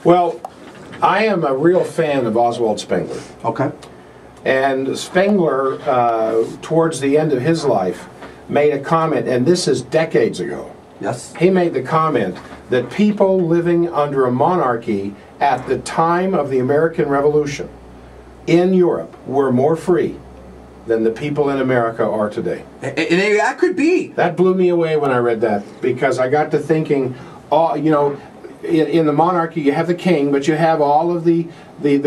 Well, I am a real fan of Oswald Spengler. Okay. And Spengler, towards the end of his life, made a comment, and this is decades ago. Yes. He made the comment that people living under a monarchy at the time of the American Revolution in Europe were more free than the people in America are today. And that could be. That blew me away when I read that, because I got to thinking, you know, in the monarchy you have the king, but you have all of the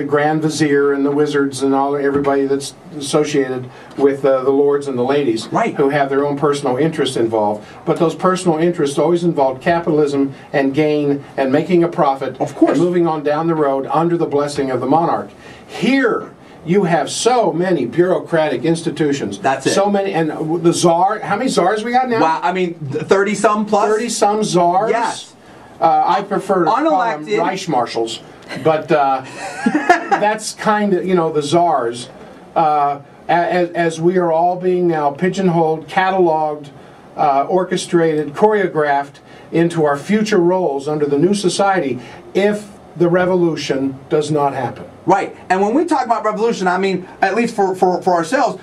grand vizier and the wizards and everybody that's associated with the lords and the ladies, right, who have their own personal interests involved. But those personal interests always involved capitalism and gain and making a profit, of course, and moving on down the road under the blessing of the monarch. Here you have so many bureaucratic institutions. That's it. So many, and the czar. How many czars we got now? Wow, I mean, 30-some plus. 30-some czars. Yes. I prefer to unelected. call them Reichsmarschals, but that's kind of, you know, the czars. As we are all being now pigeonholed, cataloged, orchestrated, choreographed into our future roles under the new society, if the revolution does not happen. Right, and when we talk about revolution, I mean, at least for ourselves,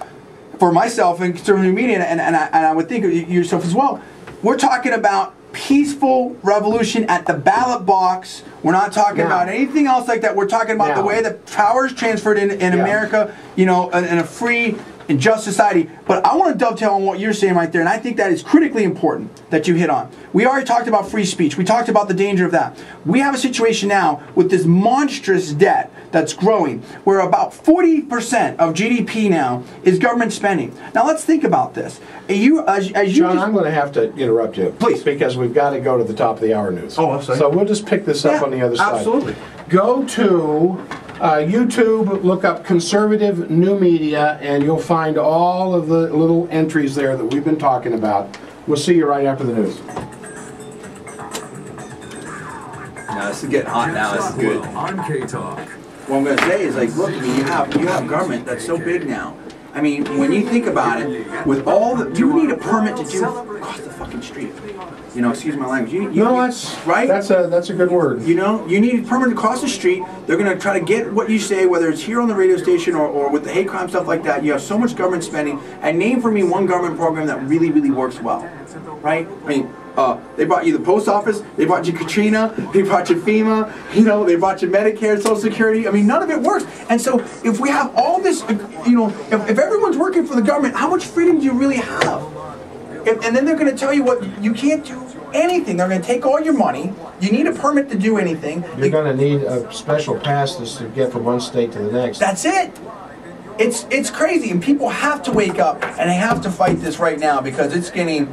for myself and conservative media, and I would think yourself as well, we're talking about peaceful revolution at the ballot box. We're not talking about anything else like that. We're talking about the way that power is transferred in America, you know, in a free and just society. But I want to dovetail on what you're saying right there, and I think that is critically important that you hit on. We already talked about free speech. We talked about the danger of that. We have a situation now with this monstrous debt that's growing, where about 40% of GDP now is government spending. Now let's think about this. John, I'm going to have to interrupt you, please, because we've got to go to the top of the hour news. Oh, I'm sorry. So we'll just pick this up on the other side. Absolutely. Go to YouTube, look up conservative new media, and you'll find all of the little entries there that we've been talking about. We'll see you right after the news. Now this is getting hot now. This is good. On K-Talk. What I'm going to say is, like, look, I mean, you have government that's so big now. I mean, when you think about it, with all the, you need a permit to do across the fucking street. You know, excuse my language. That's a good word. You know, you need a permit to cross the street. They're going to try to get what you say, whether it's here on the radio station or with the hate crime stuff like that. You have so much government spending. And name for me one government program that really, really works well, right? I mean, they brought you the post office, they brought you Katrina, they brought you FEMA, you know, they brought you Medicare, Social Security. I mean, none of it works. And so if we have all this, you know, if everyone's working for the government, how much freedom do you really have? And then they're going to tell you what, you can't do anything. They're going to take all your money. You need a permit to do anything. You're going to need a special pass to get from one state to the next. That's it. It's crazy, and people have to wake up, and they have to fight this right now, because it's getting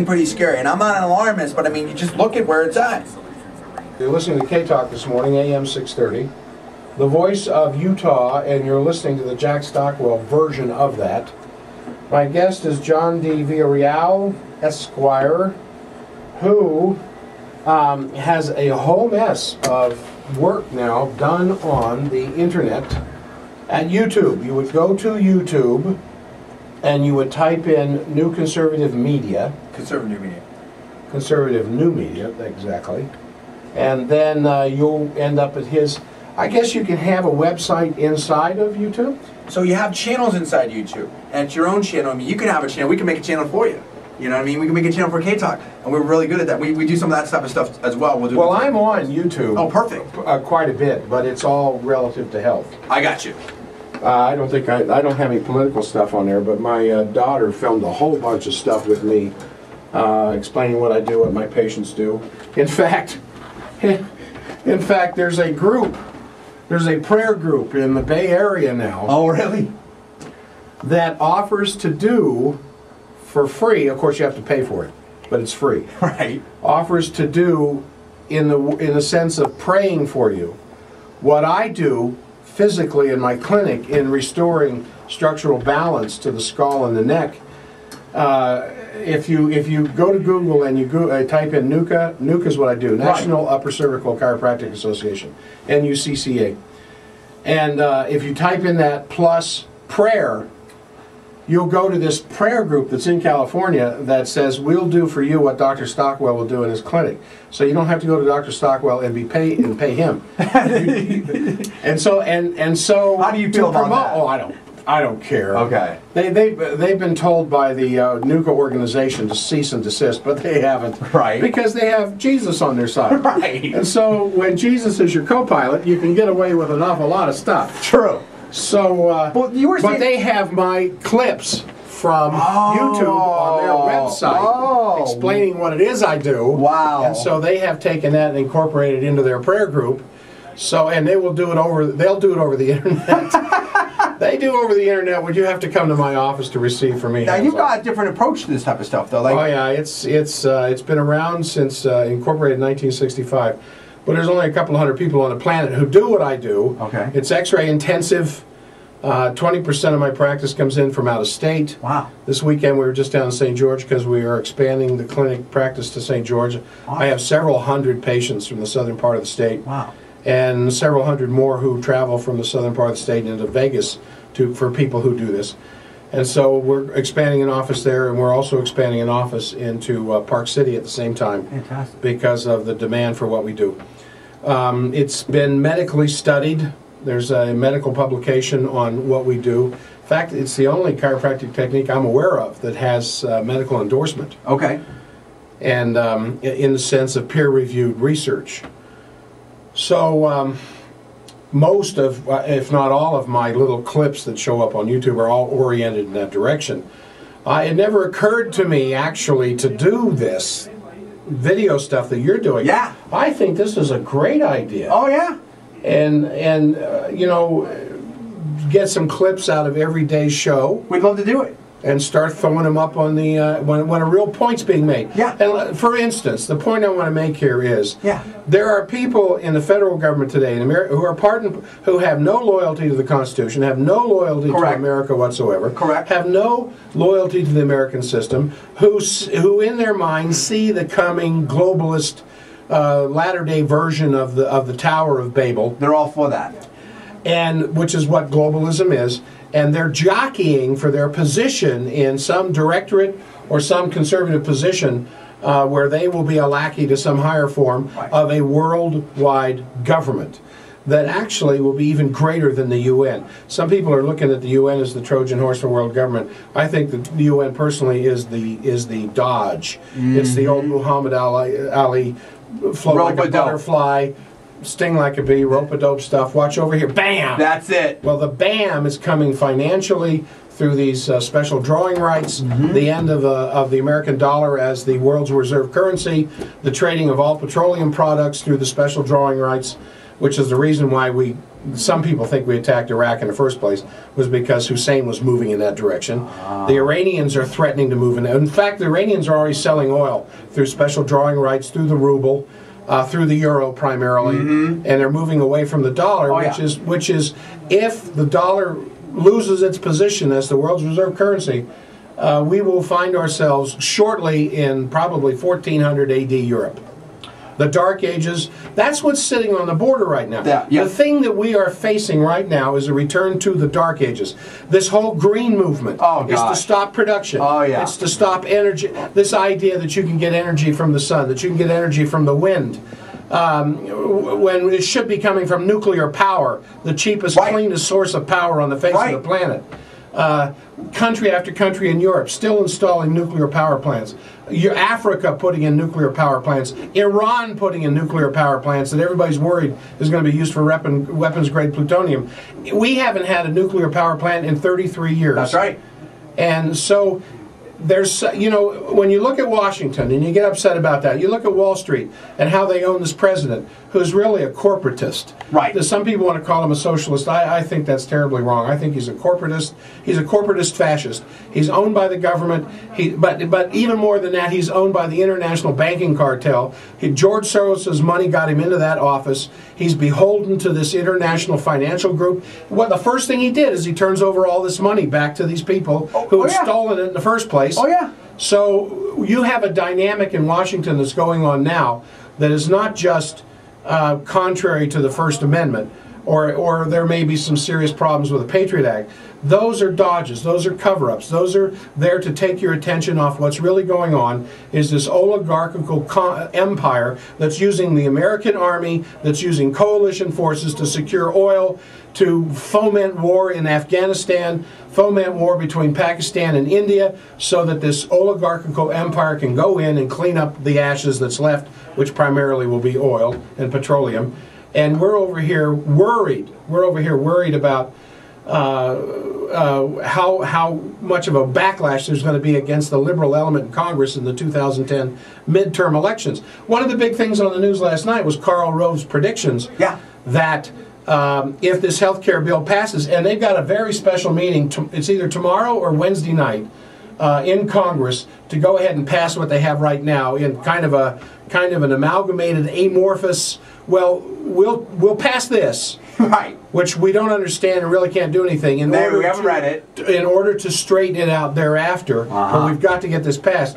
pretty scary. And I'm not an alarmist, but I mean, you just look at where it's at. You're listening to K-Talk this morning, AM 630. The voice of Utah, and you're listening to the Jack Stockwell version of that. My guest is John D. Villarreal, Esquire, who has a whole mess of work now done on the internet at YouTube. You would go to YouTube and you would type in New Conservative Media. Conservative New Media. Conservative New Media, exactly. And then you'll end up at his, I guess you can have a website inside of YouTube? So you have channels inside YouTube, and it's your own channel. I mean, you can have a channel. We can make a channel for you. You know what I mean? We can make a channel for K-Talk, and we're really good at that. We do some of that type of stuff as well. Well, I'm on YouTube. Oh, perfect. Quite a bit, but it's all relative to health. I got you. I don't think I don't have any political stuff on there, but my daughter filmed a whole bunch of stuff with me, explaining what I do, what my patients do. In fact, there's a group. There's a prayer group in the Bay Area now. Oh, really? That offers to do for free. Of course, you have to pay for it, but it's free. Right. Offers to do in the sense of praying for you what I do physically in my clinic in restoring structural balance to the skull and the neck. If you go to Google and you type in NUCCA, NUCCA is what I do, National Upper Cervical Chiropractic Association, NUCCA. And if you type in that plus prayer, you'll go to this prayer group that's in California that says, we'll do for you what Dr. Stockwell will do in his clinic. So you don't have to go to Dr. Stockwell and pay him. and so how do you feel about that? Oh, I don't care. Okay. They've been told by the NUCA organization to cease and desist, but they haven't. Right. Because they have Jesus on their side. Right. And so when Jesus is your co-pilot, you can get away with an awful lot of stuff. True. So, but they have my clips from YouTube on their website explaining what it is I do. Wow. And so they have taken that and incorporated it into their prayer group. So, and they'll do it over the internet. They do over the internet what you have to come to my office to receive from me. Now you've got a different approach to this type of stuff, though. Like, oh yeah, it's been around since incorporated in 1965. But there's only a couple hundred people on the planet who do what I do. Okay. It's X-ray intensive. 20% of my practice comes in from out of state. Wow. This weekend we were just down in St. George because we are expanding the clinic practice to St. George. Awesome. I have several hundred patients from the southern part of the state. Wow. And several hundred more who travel from the southern part of the state into Vegas for people who do this. And so we're expanding an office there, and we're also expanding an office into Park City at the same time. Fantastic. Because of the demand for what we do. It's been medically studied. There's a medical publication on what we do. In fact, it's the only chiropractic technique I'm aware of that has medical endorsement. Okay. And in the sense of peer-reviewed research. So most of, if not all of my little clips that show up on YouTube are all oriented in that direction. It never occurred to me actually to do this video stuff that you're doing. Yeah. I think this is a great idea. Oh yeah. And you know, get some clips out of every day's show. We'd love to do it. And start throwing them up on the when a real point's being made. Yeah. And for instance, the point I want to make here is there are people in the federal government today in America who have no loyalty to the Constitution, have no loyalty to America whatsoever. Correct. Have no loyalty to the American system. Who in their minds see the coming globalist latter-day version of the Tower of Babel. They're all for that. And which is what globalism is. And they're jockeying for their position in some directorate or some conservative position where they will be a lackey to some higher form of a worldwide government that actually will be even greater than the UN. Some people are looking at the UN as the Trojan horse for world government. I think that the UN personally is the Dodge. It's the old Muhammad Ali float like a butterfly, sting like a bee, rope-a-dope stuff. Watch over here. Bam! That's it. Well, the BAM is coming financially through these special drawing rights, the end of the American dollar as the world's reserve currency, the trading of all petroleum products through the special drawing rights, which is the reason why some people think we attacked Iraq in the first place, was because Hussein was moving in that direction. The Iranians are threatening to move in that. In fact, the Iranians are already selling oil through special drawing rights, through the ruble, through the euro primarily, and they're moving away from the dollar, which is if the dollar loses its position as the world's reserve currency, we will find ourselves shortly in probably 1400 AD Europe. The Dark Ages, that's what's sitting on the border right now. The thing that we are facing right now is a return to the Dark Ages. This whole green movement is to stop production. It's to stop energy. This idea that you can get energy from the sun, that you can get energy from the wind, when it should be coming from nuclear power, the cheapest, cleanest source of power on the face of the planet. Country after country in Europe still installing nuclear power plants. Africa putting in nuclear power plants. Iran putting in nuclear power plants that everybody's worried is going to be used for weapons-grade plutonium. We haven't had a nuclear power plant in 33 years. That's right. And so there's, you know, when you look at Washington and you get upset about that, you look at Wall Street and how they own this president, who's really a corporatist. Right. Some people want to call him a socialist. I think that's terribly wrong. I think he's a corporatist. He's a corporatist fascist. He's owned by the government. But even more than that, he's owned by the international banking cartel. George Soros' money got him into that office. He's beholden to this international financial group. Well, the first thing he did is he turns over all this money back to these people who had stolen it in the first place. So you have a dynamic in Washington that's going on now that is not just contrary to the First Amendment, or there may be some serious problems with the Patriot Act, Those are dodges. Those are cover-ups. Those are there to take your attention off what's really going on, is this oligarchical empire that's using the American army, that's using coalition forces to secure oil, to foment war in Afghanistan, foment war between Pakistan and India, so that this oligarchical empire can go in and clean up the ashes that's left, which primarily will be oil and petroleum. And we're over here worried. We're over here worried about how much of a backlash there's going to be against the liberal element in Congress in the 2010 midterm elections. One of the big things on the news last night was Karl Rove's predictions that if this health care bill passes, and they've got a very special meeting, it's either tomorrow or Wednesday night in Congress to go ahead and pass what they have right now in kind of an amalgamated, amorphous, well, we'll pass this. Right. Which we don't understand and really can't do anything. We haven't read it. In order to straighten it out thereafter, but we've got to get this passed.